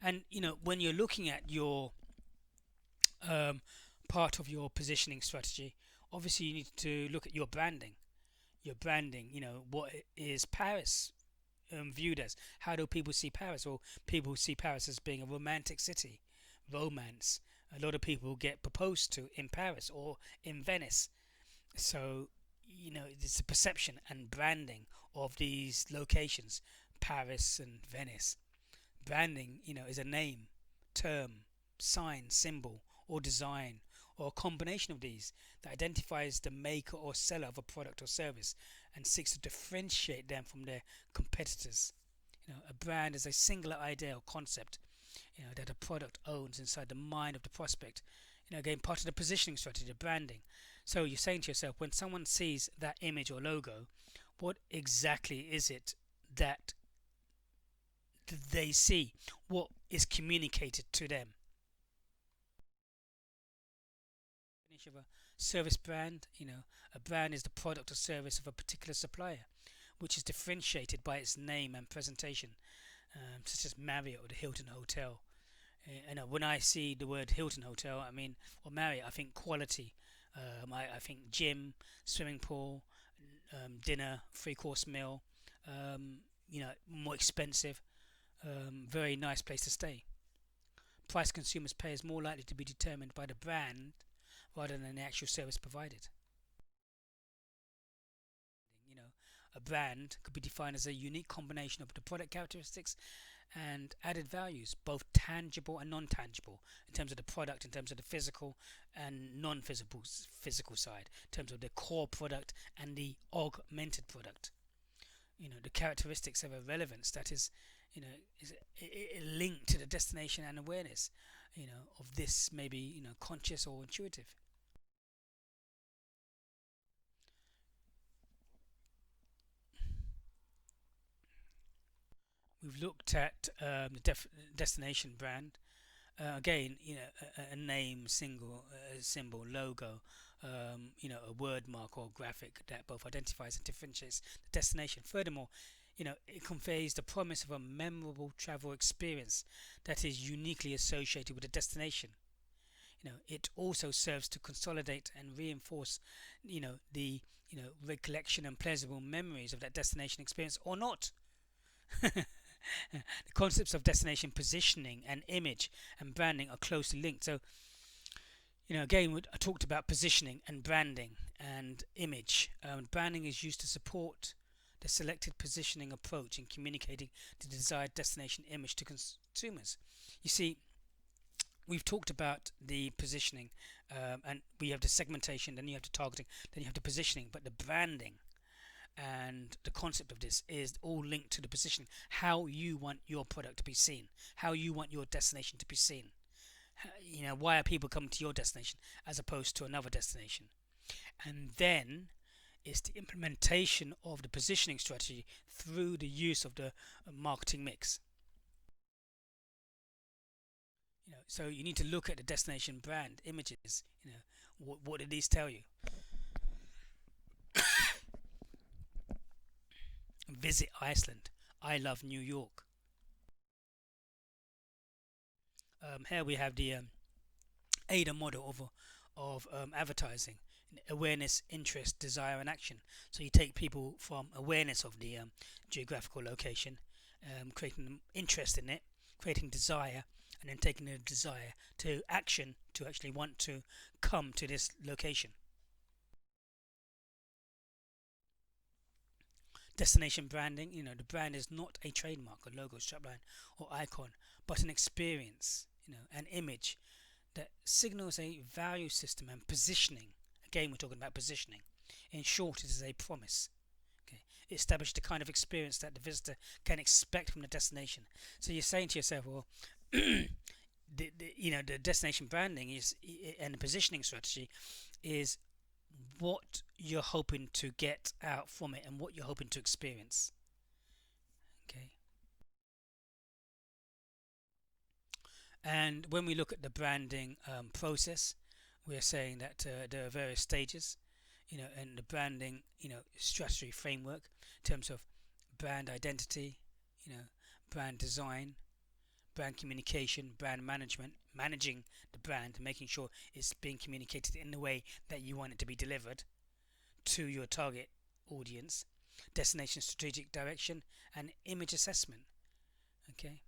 And when you're looking at your part of your positioning strategy, obviously you need to look at your branding. What is Paris viewed as? How do people see Paris? Well, people see Paris as being a romantic city, romance. A lot of people get proposed to in Paris or in Venice. So, it's the perception and branding of these locations, Paris and Venice. Branding, is a name, term, sign, symbol, or design, or a combination of these that identifies the maker or seller of a product or service and seeks to differentiate them from their competitors. A brand is a singular idea or concept, that a product owns inside the mind of the prospect. Again, part of the positioning strategy, the branding. So you're saying to yourself, when someone sees that image or logo, what exactly is it that they see? What is communicated to them? Definition of a service brand, a brand is the product or service of a particular supplier, which is differentiated by its name and presentation, such as Marriott or the Hilton Hotel. When I see the word Hilton Hotel, or Marriott, I think quality. I think gym, swimming pool, dinner, three-course meal. More expensive. Very nice place to stay. Price consumers pay is more likely to be determined by the brand rather than the actual service provided. A brand could be defined as a unique combination of the product characteristics and added values, both tangible and non-tangible, in terms of the product, in terms of the physical and non-physical side, in terms of the core product and the augmented product. The characteristics have a relevance that is linked to the destination and awareness, of this maybe conscious or intuitive. We've looked at the destination brand. Again, a name, symbol, logo, a word mark or graphic that both identifies and differentiates the destination. Furthermore, it conveys the promise of a memorable travel experience that is uniquely associated with the destination. It also serves to consolidate and reinforce, the recollection and pleasurable memories of that destination experience or not. The concepts of destination positioning and image and branding are closely linked. So, again, I talked about positioning and branding and image. Branding is used to support the selected positioning approach in communicating the desired destination image to consumers. You see, we've talked about the positioning, and we have the segmentation, then you have the targeting, then you have the positioning, but the branding and the concept of this is all linked to the positioning, how you want your product to be seen, how you want your destination to be seen. Why are people coming to your destination as opposed to another destination? And then it's the implementation of the positioning strategy through the use of the marketing mix. So you need to look at the destination brand images. What did these tell you? Visit Iceland. I love New York. Here we have the AIDA model of advertising: awareness, interest, desire, and action. So you take people from awareness of the geographical location, creating interest in it, creating desire, and then taking the desire to action to actually want to come to this location. Destination branding, the brand is not a trademark, a logo, strapline, or icon, but an experience, an image that signals a value system and positioning. Again, we're talking about positioning. In short, it is a promise. Okay, it establishes the kind of experience that the visitor can expect from the destination. So you're saying to yourself, well, the destination branding is, and the positioning strategy is what you're hoping to get out from it and what you're hoping to experience. Okay. And when we look at the branding process, we're saying that there are various stages, and the branding, strategy framework in terms of brand identity, brand design, brand communication, brand management, managing the brand, making sure it's being communicated in the way that you want it to be delivered to your target audience, destination strategic direction, and image assessment. Okay.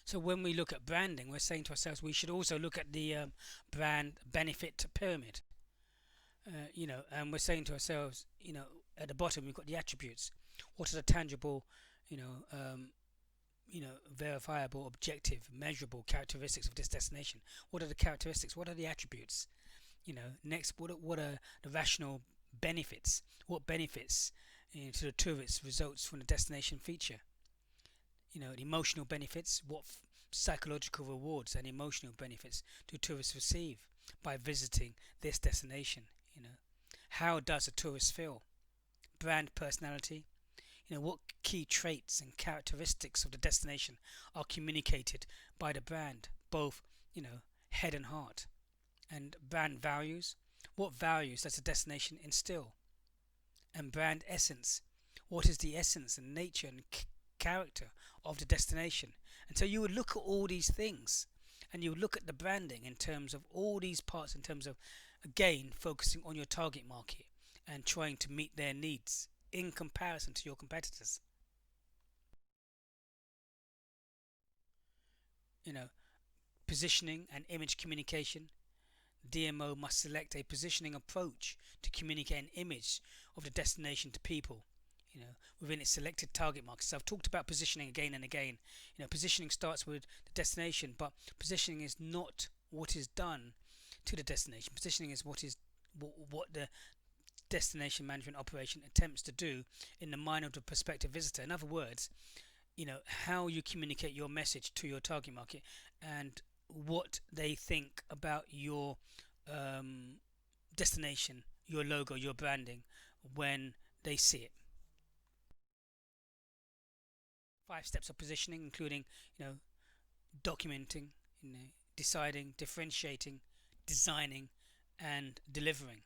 So when we look at branding, we're saying to ourselves we should also look at the brand benefit pyramid. And we're saying to ourselves, at the bottom we've got the attributes. What are the tangible, you know, um, verifiable, objective, measurable characteristics of this destination? What are the characteristics? What are the attributes? Next, what are the rational benefits? What benefits to the tourists results from the destination feature? The emotional benefits. What psychological rewards and emotional benefits do tourists receive by visiting this destination? How does a tourist feel? Brand personality. What key traits and characteristics of the destination are communicated by the brand, both head and heart. And brand values. What values does the destination instill? And brand essence. What is the essence and nature and character of the destination? And so you would look at all these things, and you would look at the branding in terms of all these parts, in terms of, again, focusing on your target market and trying to meet their needs in comparison to your competitors. Positioning and image communication. DMO must select a positioning approach to communicate an image of the destination to people, within its selected target market. So I've talked about positioning again and again. Positioning starts with the destination, but positioning is not what is done to the destination. Positioning is what the destination management operation attempts to do in the mind of the prospective visitor. In other words, how you communicate your message to your target market and what they think about your destination, your logo, your branding when they see it. 5 steps of positioning, including documenting, deciding, differentiating, designing, and delivering.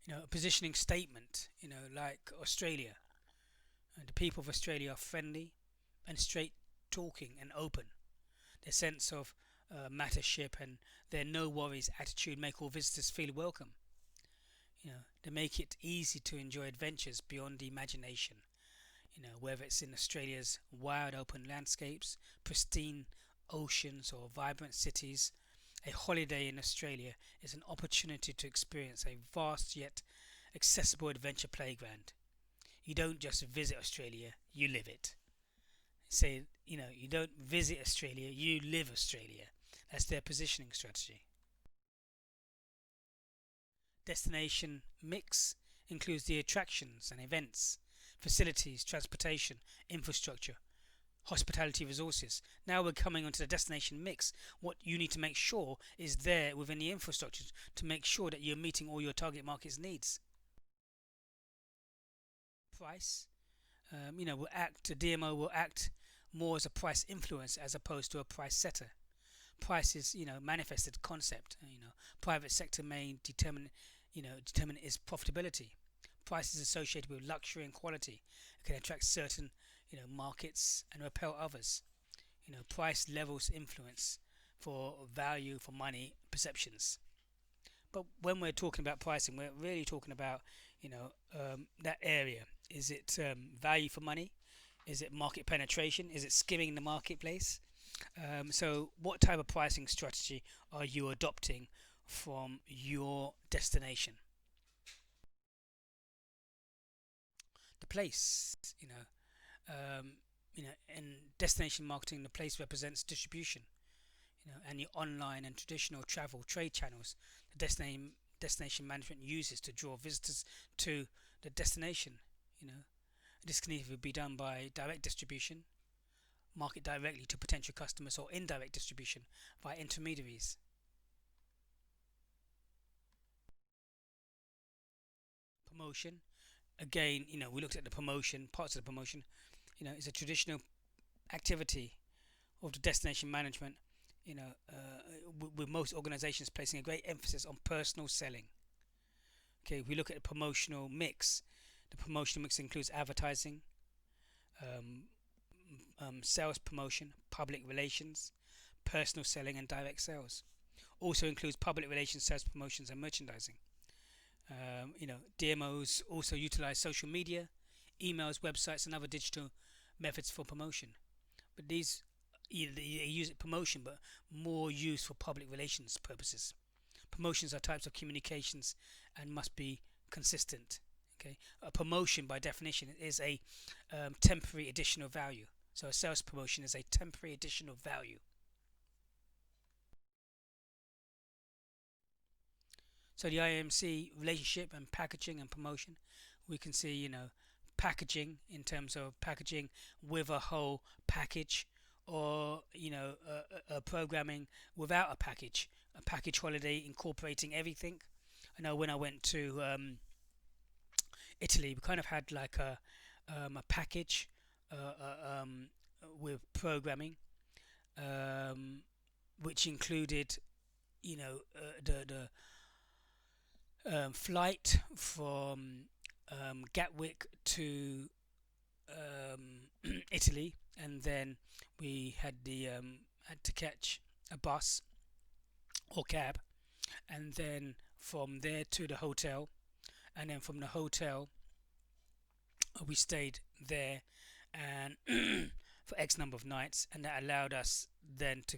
A positioning statement, like Australia. The people of Australia are friendly and straight talking and open. Their sense of mattership and their no worries attitude make all visitors feel welcome. They make it easy to enjoy adventures beyond the imagination. Whether it's in Australia's wild open landscapes, pristine oceans, or vibrant cities, a holiday in Australia is an opportunity to experience a vast yet accessible adventure playground. You don't just visit Australia, you live it. Say, you don't visit Australia, you live Australia. That's their positioning strategy. Destination mix includes the attractions and events, facilities, transportation, infrastructure, hospitality resources. Now we're coming onto the destination mix. What you need to make sure is there within the infrastructure to make sure that you're meeting all your target market's needs. Price, the DMO will act more as a price influencer as opposed to a price setter. Price is, manifested concept. Private sector may determine its profitability. Price is associated with luxury and quality. It can attract certain, markets and repel others. Price levels influence for value for money perceptions. But when we're talking about pricing, we're really talking about, that area. Is it value for money? Is it market penetration? Is it skimming the marketplace? So what type of pricing strategy are you adopting from your destination? The place, in destination marketing, the place represents distribution, and the online and traditional travel trade channels the destination management uses to draw visitors to the destination. This can either be done by direct distribution, market directly to potential customers, or indirect distribution via intermediaries. Promotion, again, we looked at the promotion, parts of the promotion. Is a traditional activity of the destination management, with most organizations placing a great emphasis on personal selling. Okay, if we look at the promotional mix, the promotional mix includes advertising, sales promotion, public relations, personal selling and direct sales. Also includes public relations, sales promotions and merchandising. DMOs also utilize social media, emails, websites and other digital methods for promotion. But these they use it promotion, but more used for public relations purposes. Promotions are types of communications and must be consistent. Okay, a promotion by definition is a temporary additional value. So a sales promotion is a temporary additional value. So the IMC relationship and packaging and promotion, we can see, packaging in terms of packaging with a whole package, or programming without a package holiday incorporating everything. I know when I went to Italy, we kind of had like a package with programming, which included, the flight from Gatwick to Italy, and then we had to catch a bus or cab, and then from there to the hotel, and then from the hotel we stayed there and for X number of nights, and that allowed us then to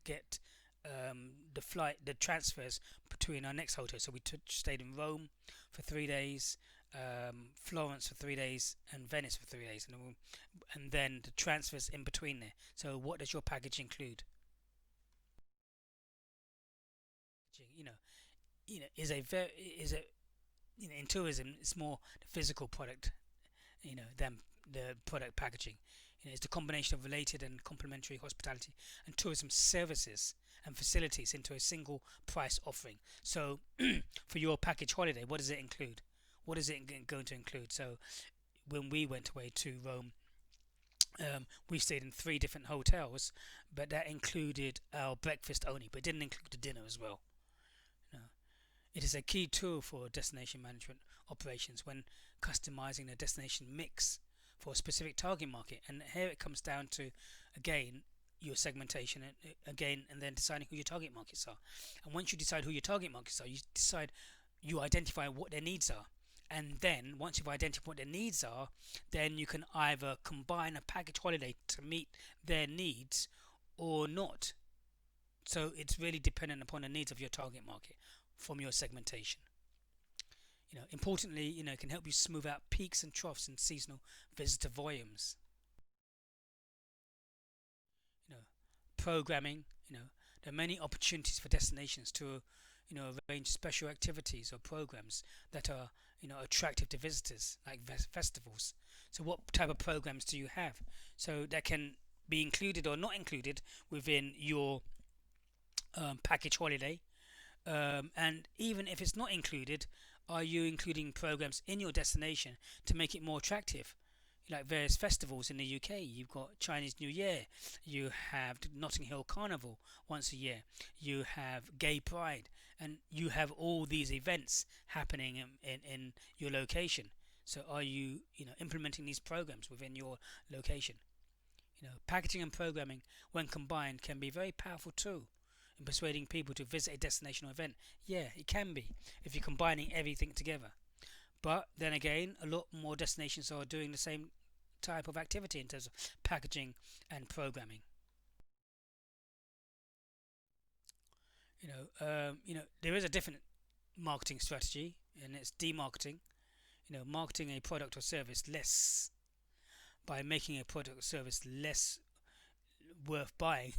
get the transfers between our next hotel. So we stayed in Rome for 3 days, Florence for 3 days, and Venice for 3 days, and then the transfers in between there. So what does your package include? Is a in tourism it's more the physical product, than the product packaging. It's the combination of related and complementary hospitality and tourism services and facilities into a single price offering. So for your package holiday, what does it include? What is it going to include? So when we went away to Rome, we stayed in 3 different hotels, but that included our breakfast only, but it didn't include the dinner as well. No. It is a key tool for destination management operations when customizing the destination mix for a specific target market. And here it comes down to, again, your segmentation, and then deciding who your target markets are. And once you decide who your target markets are, you identify what their needs are. And then once you've identified what their needs are, then you can either combine a package holiday to meet their needs or not. So it's really dependent upon the needs of your target market from your segmentation. Importantly, it can help you smooth out peaks and troughs in seasonal visitor volumes. Programming, there are many opportunities for destinations to arrange special activities or programs that are attractive to visitors, like festivals. So what type of programs do you have? So that can be included or not included within your package holiday, and even if it's not included, are you including programs in your destination to make it more attractive? Like various festivals in the UK, you've got Chinese New Year, you have Notting Hill Carnival once a year, you have Gay Pride, and you have all these events happening in your location. So are you implementing these programs within your location? Packaging and programming, when combined, can be a very powerful tool in persuading people to visit a destination or event. Yeah, it can be if you're combining everything together. But then again, a lot more destinations are doing the same type of activity in terms of packaging and programming. There is a different marketing strategy, and it's demarketing. Marketing a product or service less by making a product or service less worth buying.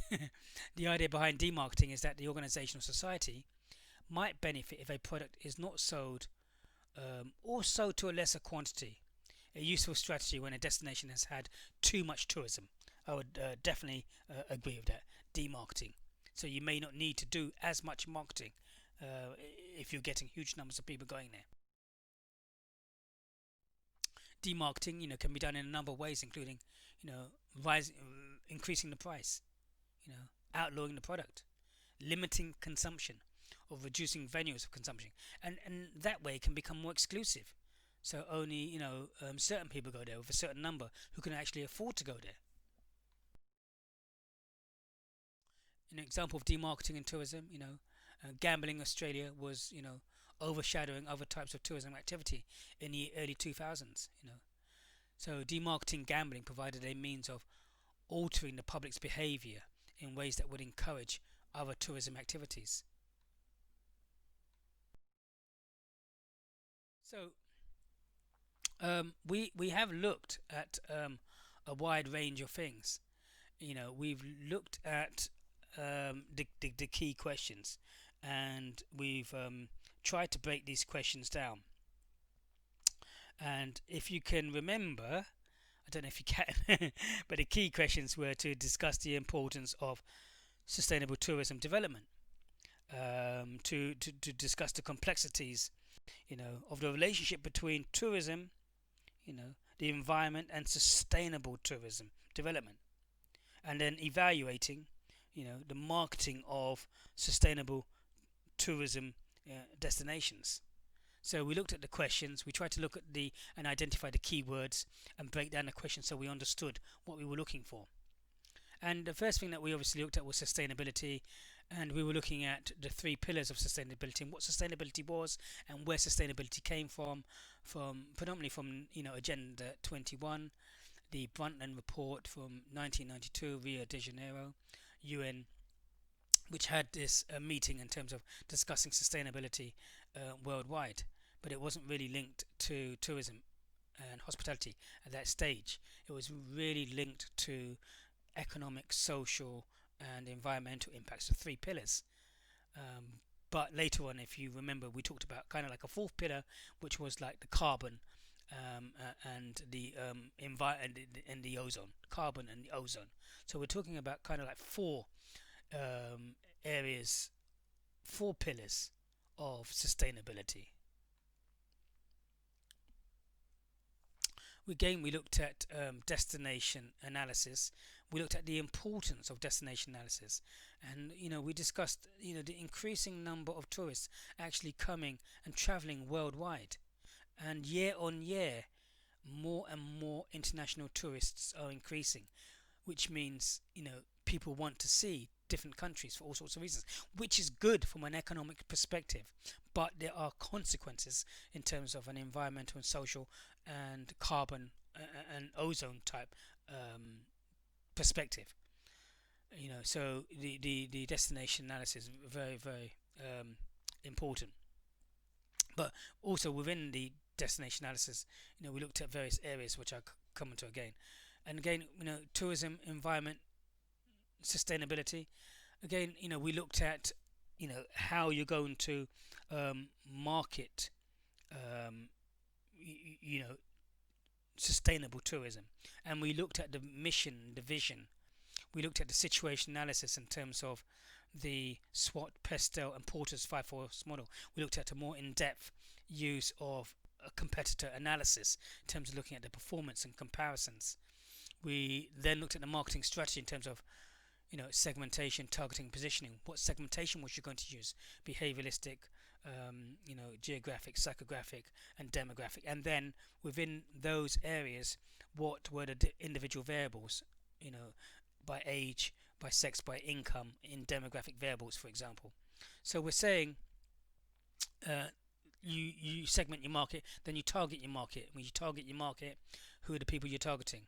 The idea behind demarketing is that the organization or society might benefit if a product is not sold, or sold to a lesser quantity. A useful strategy when a destination has had too much tourism. I would definitely agree with that. Demarketing. So you may not need to do as much marketing if you're getting huge numbers of people going there. Demarketing, can be done in a number of ways, including, increasing the price, outlawing the product, limiting consumption, or reducing venues of consumption, and that way it can become more exclusive. So only certain people go there with a certain number who can actually afford to go there. An example of demarketing in tourism, gambling Australia was, overshadowing other types of tourism activity in the early 2000s. So demarketing gambling provided a means of altering the public's behavior in ways that would encourage other tourism activities. So we have looked at a wide range of things. We've looked at the key questions, and we've tried to break these questions down. And if you can remember, I don't know if you can, but the key questions were to discuss the importance of sustainable tourism development, to discuss the complexities, of the relationship between tourism, the environment, and sustainable tourism development, and then evaluating, the marketing of sustainable tourism destinations. So we looked at the questions, we tried to look at the and identify the keywords and break down the questions so we understood what we were looking for. And the first thing that we obviously looked at was sustainability, and we were looking at the three pillars of sustainability and what sustainability was and where sustainability came from predominantly from Agenda 21, the Brundtland Report from 1992, Rio de Janeiro, UN, which had this meeting in terms of discussing sustainability worldwide, but it wasn't really linked to tourism and hospitality at that stage. It was really linked to economic, social, and environmental impacts, the three pillars. But later on, if you remember, we talked about kind of like a fourth pillar, which was like the carbon and the and the ozone, carbon and the ozone. So we're talking about kind of like four areas, four pillars of sustainability. Again, we looked at destination analysis. We looked at the importance of destination analysis, and we discussed the increasing number of tourists actually coming and traveling worldwide, and year on year, more and more international tourists are increasing, which means people want to see different countries for all sorts of reasons, which is good from an economic perspective, but there are consequences in terms of an environmental and social and carbon and ozone type perspective. So the destination analysis is very, very important. But also within the destination analysis, we looked at various areas which I'll come into again. And again, tourism, environment, sustainability. Again, we looked at how you're going to market sustainable tourism, and we looked at the mission, the vision. We looked at the situation analysis in terms of the SWOT, Pestel, and Porter's 5 force model. We looked at a more in-depth use of a competitor analysis in terms of looking at the performance and comparisons. We then looked at the marketing strategy in terms of segmentation, targeting, positioning. What segmentation was you going to use? Behavioralistic, geographic, psychographic, and demographic. And then within those areas, what were the individual variables? By age, by sex, by income, in demographic variables, for example. So we're saying you segment your market, then you target your market. When you target your market, who are the people you're targeting?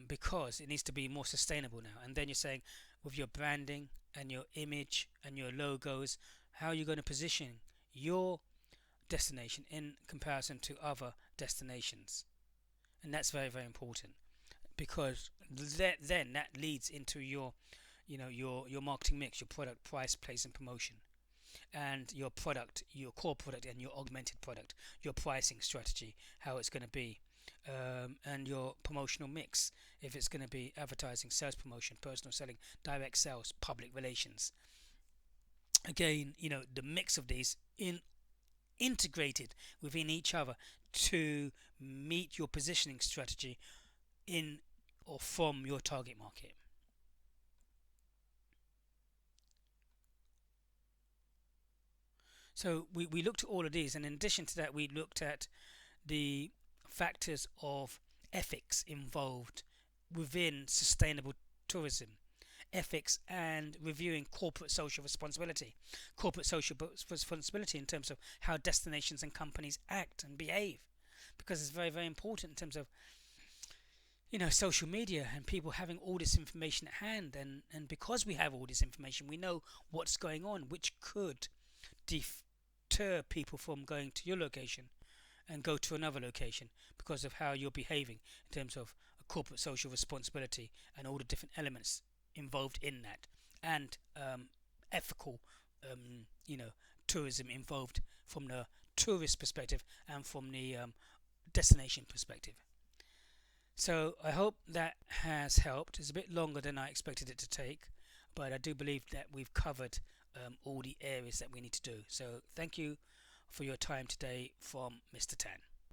Because it needs to be more sustainable now. And then you're saying with your branding and your image and your logos, how are you going to position your destination in comparison to other destinations? And that's very, very important, because then that leads into your marketing mix, your product, price, place, and promotion, and your product, your core product, and your augmented product, your pricing strategy, how it's going to be. And your promotional mix, if it's going to be advertising, sales promotion, personal selling, direct sales, public relations. Again, the mix of these integrated within each other to meet your positioning strategy in or from your target market. So we looked at all of these, and in addition to that, we looked at the factors of ethics involved within sustainable tourism, ethics and reviewing corporate social responsibility. Corporate social responsibility in terms of how destinations and companies act and behave, because it's very, very important in terms of social media and people having all this information at hand, and because we have all this information, we know what's going on, which could deter people from going to your location and go to another location because of how you're behaving in terms of a corporate social responsibility and all the different elements involved in that, and ethical tourism involved from the tourist perspective and from the destination perspective. So I hope that has helped. It's a bit longer than I expected it to take, but I do believe that we've covered all the areas that we need to do. So thank you for your time today from Mr. Tan.